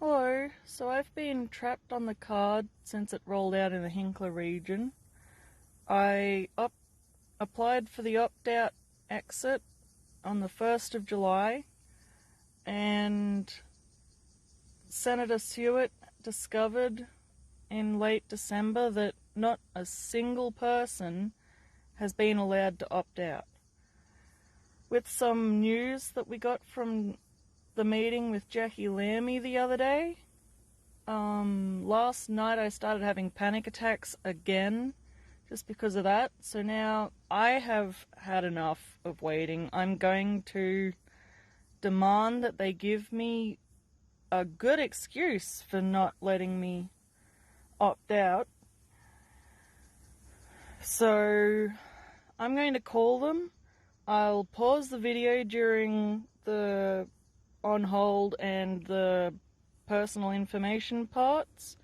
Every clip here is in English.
Hello, so I've been trapped on the card since it rolled out in the Hinkler region. I applied for the opt-out exit on the 1st of July, and Senator Stewart discovered in late December that not a single person has been allowed to opt out. With some news that we got from the meeting with Jackie Lammy the other day, last night I started having panic attacks again just because of that. So now I have had enough of waiting. I'm going to demand that they give me a good excuse for not letting me opt out. So I'm going to call them. I'll pause the video during the on hold and the personal information parts,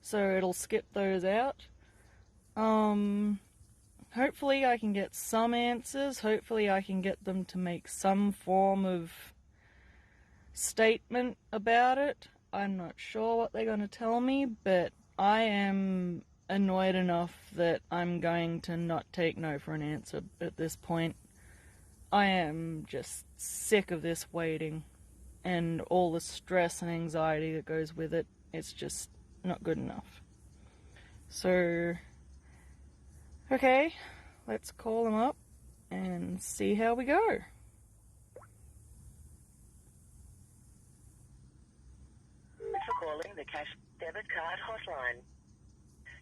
so it'll skip those out. Hopefully I can get some answers. Hopefully I can get them to make some form of statement about it. I'm not sure what they're going to tell me, but I am annoyed enough that I'm going to not take no for an answer at this point. I am just sick of this waiting and all the stress and anxiety that goes with it. It's just not good enough. So, okay, let's call them up and see how we go. Thanks for calling the Cash Debit Card Hotline.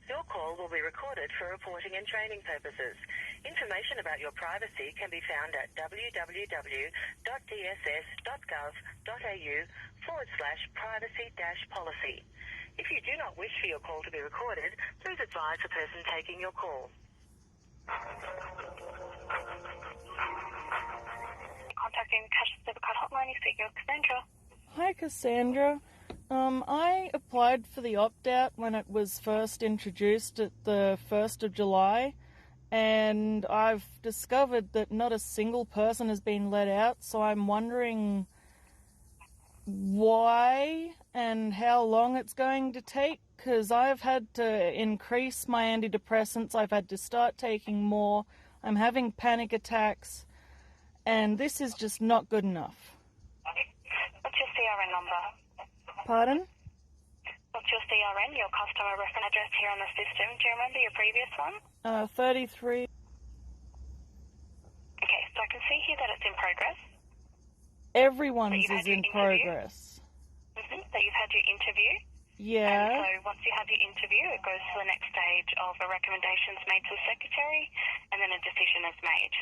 Your call will be recorded for reporting and training purposes. Information about your privacy can be found at www.dss.gov.au/privacy-policy. If you do not wish for your call to be recorded, please advise the person taking your call. Contacting Cash Debit Card Hotline, you're speaking with Cassandra. Hi, Cassandra. I applied for the opt-out when it was first introduced at the 1st of July, and I've discovered that not a single person has been let out, so I'm wondering why and how long it's going to take, because I've had to increase my antidepressants, I've had to start taking more, I'm having panic attacks, and this is just not good enough. What's your CRN number? Pardon? What's your CRN, your customer reference address here on the system? Do you remember your previous one? 33. Okay, so I can see here that it's in progress. Everyone's is in progress. That you've had your interview. Yeah. And so once you have your interview, it goes to the next stage of a recommendations made to the secretary, and then a decision is made.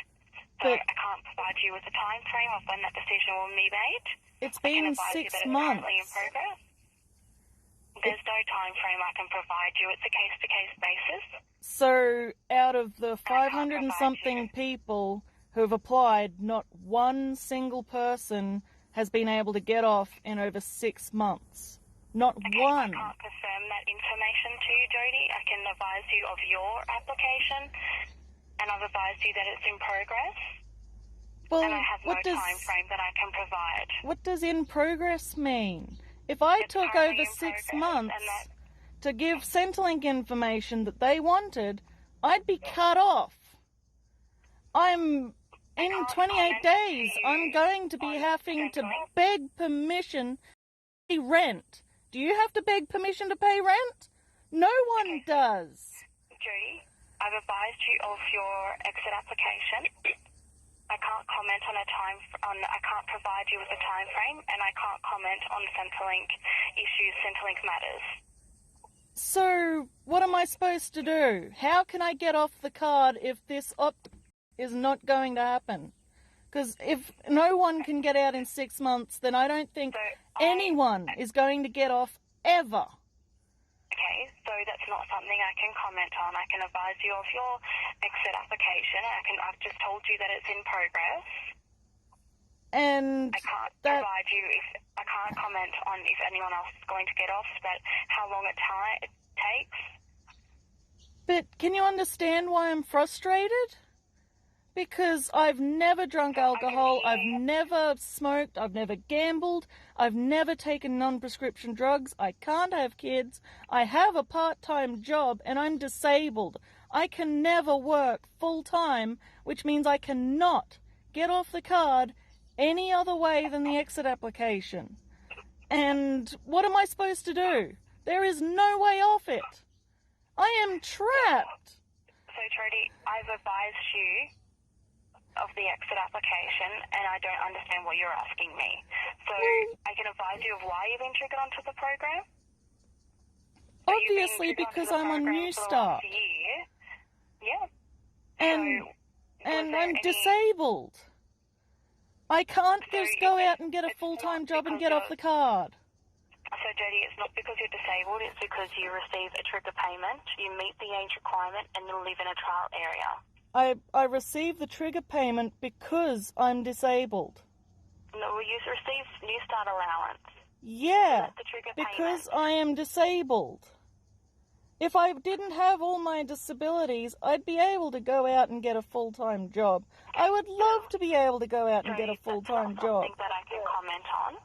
So I can't provide you with a time frame of when that decision will be made. It's been 6 months. Currently in progress. There's no time frame I can provide you. It's a case-to-case basis. So out of the 500 and something people who have applied, not one single person has been able to get off in over 6 months. Not one. I can't confirm that information to you, Jody. I can advise you of your application, and I've advised you that it's in progress. Well, and I have no time frame that I can provide. What does in progress mean? If I took over 6 months to give Centrelink information that they wanted, I'd be cut off. In 28 days, I'm going to be having to beg permission to pay rent. Do you have to beg permission to pay rent? No one does. Judy, I've advised you of your exit application. I can't comment on I can't provide you with a time frame, and I can't comment on Centrelink issues, Centrelink matters. So, what am I supposed to do? How can I get off the card if this opt is not going to happen? Because if no one can get out in 6 months, then I don't think anyone is going to get off ever. Okay, so that's not something I can comment on. I can advise you of your exit application. I've just told you that it's in progress. And I can't provide you I can't comment on if anyone else is going to get off, but how long it takes. But can you understand why I'm frustrated? Because I've never drunk alcohol, I've never smoked, I've never gambled, I've never taken non-prescription drugs, I can't have kids, I have a part-time job, and I'm disabled. I can never work full-time, which means I cannot get off the card any other way than the exit application. And what am I supposed to do? There is no way off it. I am trapped. So, Trudy, I've advised you of the exit application, and I don't understand what you're asking me. So I can advise you of why you've been triggered onto the program. So Obviously, because I'm on New Start. Yeah. And I'm disabled. I can't just go out and get a full-time job and get off the card. So, Jodie, it's not because you're disabled, it's because you receive a trigger payment, you meet the age requirement, and you live in a trial area. I received the trigger payment because I'm disabled. No, you receive New Start allowance. Yeah, so that's the trigger because payment. I am disabled. If I didn't have all my disabilities, I'd be able to go out and get a full-time job. I would love to be able to go out and get a full-time job. That's not something that I can comment on.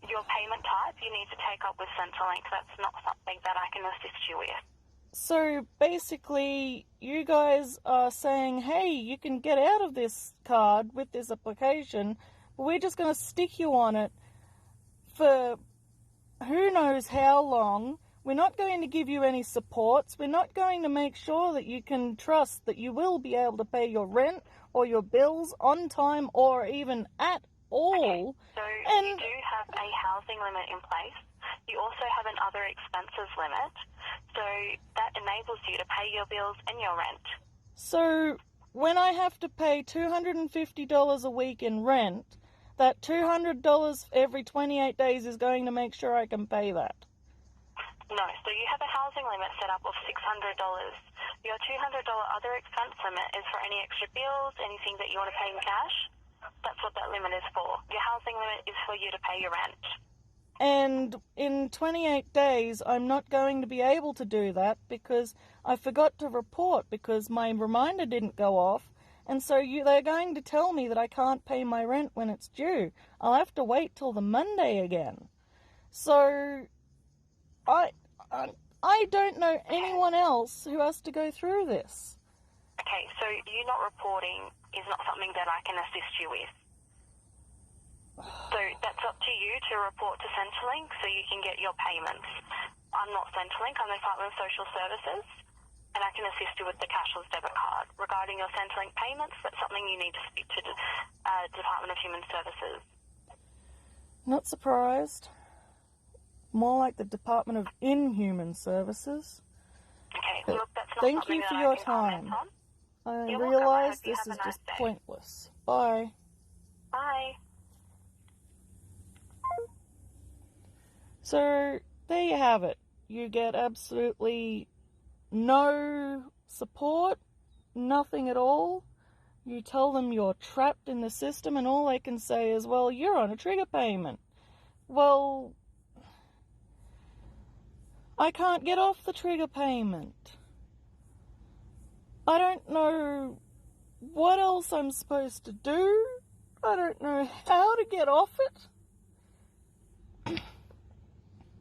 Your payment type you need to take up with Centrelink. That's not something that I can assist you with. So basically, you guys are saying, hey, you can get out of this card with this application, but we're just going to stick you on it for who knows how long. We're not going to give you any supports. We're not going to make sure that you can trust that you will be able to pay your rent or your bills on time or even at all. Okay, so you do have a housing limit in place. You also have an other expenses limit. So that enables you to pay your bills and your rent. So when I have to pay $250 a week in rent, that $200 every 28 days is going to make sure I can pay that. No, so you have a housing limit set up of $600. Your $200 other expense limit is for any extra bills, anything that you want to pay in cash. That's what that limit is for. Your housing limit is for you to pay your rent. And in 28 days, I'm not going to be able to do that because I forgot to report because my reminder didn't go off. And so they're going to tell me that I can't pay my rent when it's due. I'll have to wait till the Monday again. So I don't know anyone else who has to go through this. Okay, so you not reporting is not something that I can assist you with. So that's up to you to report to Centrelink so you can get your payments. I'm not Centrelink, I'm the Department of Social Services, and I can assist you with the cashless debit card. Regarding your Centrelink payments, that's something you need to speak to the Department of Human Services. Not surprised. More like the Department of Inhuman Services. Okay, look, that's not Thank something you for that your I can comment time. on. I You're realise welcome. I hope you this have is a nice just day. pointless. Bye. Bye. So, there you have it. You get absolutely no support, nothing at all. You tell them you're trapped in the system and all they can say is, well, you're on a trigger payment. Well, I can't get off the trigger payment. I don't know what else I'm supposed to do. I don't know how to get off it.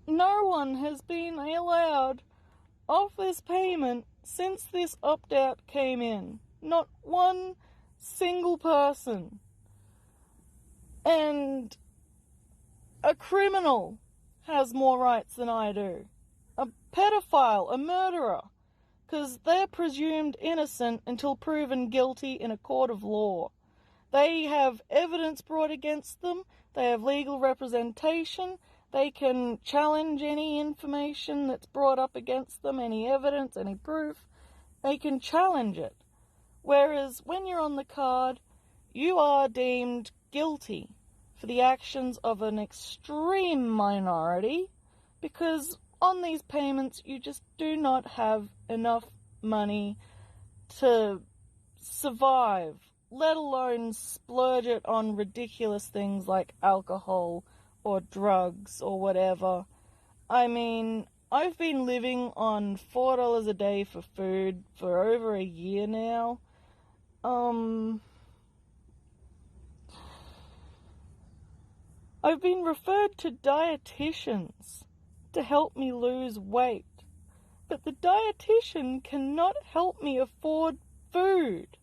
No one has been allowed off this payment since this opt-out came in. Not one single person. And a criminal has more rights than I do. A pedophile, a murderer. Because they're presumed innocent until proven guilty in a court of law. They have evidence brought against them. They have legal representation. They can challenge any information that's brought up against them, any evidence, any proof. They can challenge it. Whereas when you're on the card, you are deemed guilty for the actions of an extreme minority because on these payments you just do not have enough money to survive, let alone splurge it on ridiculous things like alcohol or drugs or whatever. I mean, I've been living on $4 a day for food for over a year now, I've been referred to dietitians to help me lose weight, but the dietitian cannot help me afford food.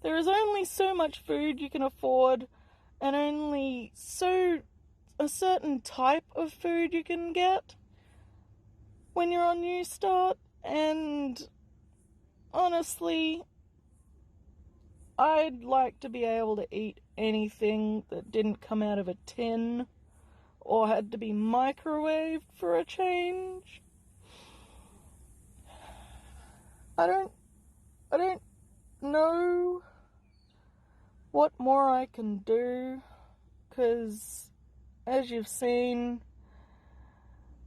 There is only so much food you can afford, and only a certain type of food you can get when you're on New Start, and honestly, I'd like to be able to eat anything that didn't come out of a tin or had to be microwaved for a change. I don't know what more I can do, because as you've seen,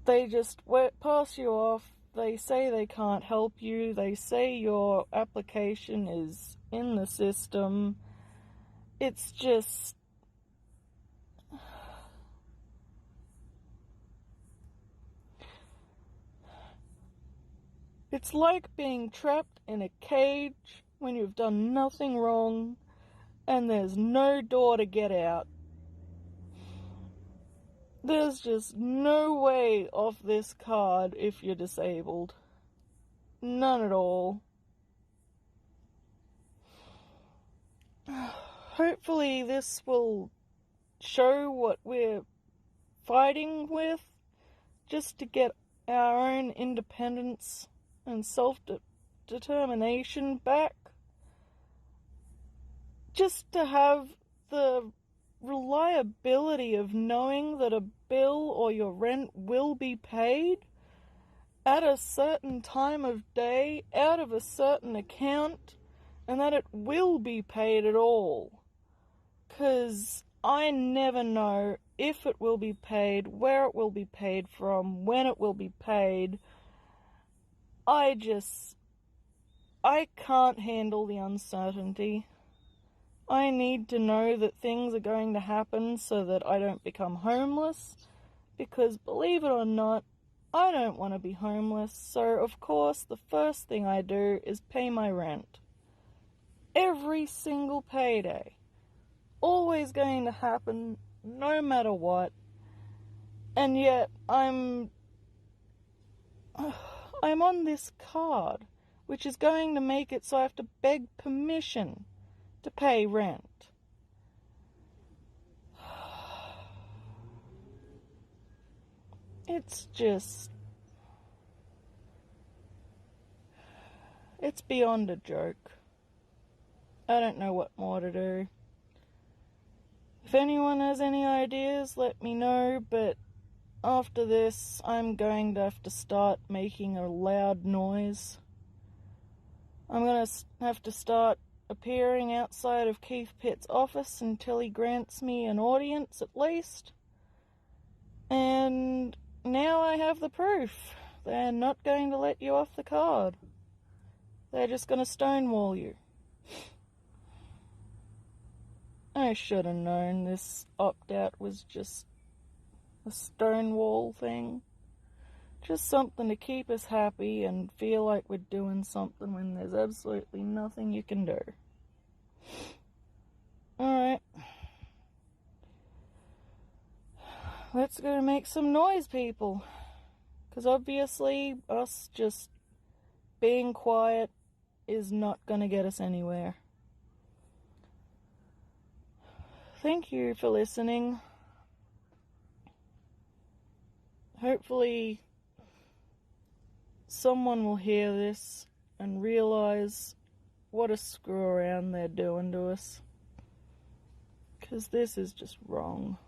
they just pass you off. They say they can't help you. They say your application is in the system. It's just... it's like being trapped in a cage when you've done nothing wrong and there's no door to get out. There's just no way off this card if you're disabled. None at all. Hopefully this will show what we're fighting with, just to get our own independence and self-determination back. Just to have the reliability of knowing that a bill or your rent will be paid at a certain time of day, out of a certain account, and that it will be paid at all. 'Cause I never know if it will be paid, where it will be paid from, when it will be paid. I can't handle the uncertainty. I need to know that things are going to happen so that I don't become homeless, because believe it or not, I don't want to be homeless. So of course the first thing I do is pay my rent. Every single payday. Always going to happen, no matter what. And yet I'm on this card, which is going to make it so I have to beg permission to pay rent. It's just... it's beyond a joke. I don't know what more to do. If anyone has any ideas, let me know, but after this, I'm going to have to start making a loud noise. I'm going to have to start appearing outside of Keith Pitt's office until he grants me an audience at least. And now I have the proof. They're not going to let you off the card. They're just going to stonewall you. I should have known this opt-out was just a stonewall thing. Just something to keep us happy and feel like we're doing something when there's absolutely nothing you can do. Alright. Let's go make some noise, people. Because obviously, us just being quiet is not going to get us anywhere. Thank you for listening. Hopefully someone will hear this and realize what a screw around they're doing to us. 'Cause this is just wrong.